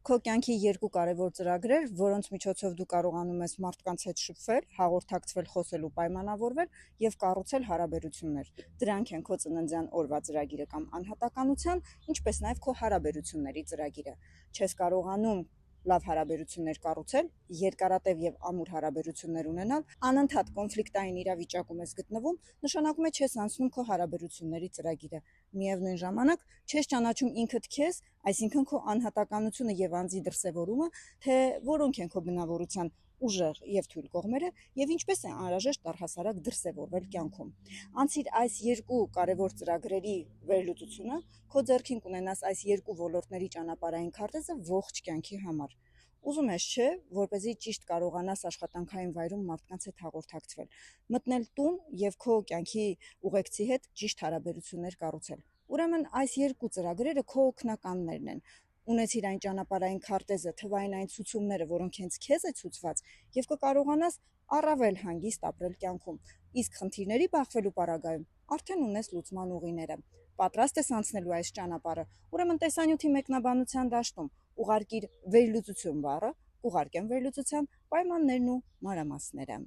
Քո կյանքի երկու կարևոր ծրագրեր, որոնց միջոցով դու կարողանում ես մարդկանց հետ շփվել, հաղորդակցվել, խոսել ու պայմանավորվել եւ կառուցել հարաբերություններ։ Դրանք են քո ծննդյան օրվա ծրագիրը կամ անհատականության, ինչպես նաեւ քո հարաբերությունների ծրագիրը։ Չես կարողանում լավ հարաբերություններ կառուցել, երկարատև եւ ամուր հարաբերություններ ունենալ, անընդհատ կոնֆլիկտային իրավիճակում ես գտնվում, նշանակում է չես անցնում քո հարաբերությունների ծրագիրը։ Միևնույն ժամանակ չես ճանաչում ինքդ քեզ, այսինքն քո անհատականությունը եւ անձի դրսեւորումը, թե որոնք են քո բնավորության ուժեղ եւ թույլ կողմերը եւ ինչպես է անհրաժեշտ առհասարակ դրսեւորվել կյանքում։ Անցիր այս երկու կարևոր ծրագրերի վերլուծությունը, քո ձեռքին կունենաս այս երկու ոլորտների ճանապարհային քարտեզը ողջ կյանքի համար։ Ուզում ես չէ, որպեսզի ճիշտ կարողանաս աշխատանքային վայրում մարդկանց հետ հաղորդակցվել, մտնել տուն եւ քո կյանքի ուղեկցի հետ ճիշտ հարաբերություններ կառուցել։ Ուրեմն այս երկու ծրագրերը քո օգնականներն են։ Ունեցիր այն ճանապարհային քարտեզը, թվային այն ցուցումները, որոնք հենց քեզ է ցուցված, եւ կկարողանաս առավել հանգիստ ապրել կյանքում։ Իսկ խնդիրների բախվելու պարագայում արդեն ունես լուծման ուղիները։ Պատրաստ ես անցնելու այս ճանապարհը, ուրեմն տեսանյութի մեկնաբանության դաշտում ուղարկիր վերլուծություն բառը, կուղարկեմ վերլուծության պայմաններն ու մանրամասները։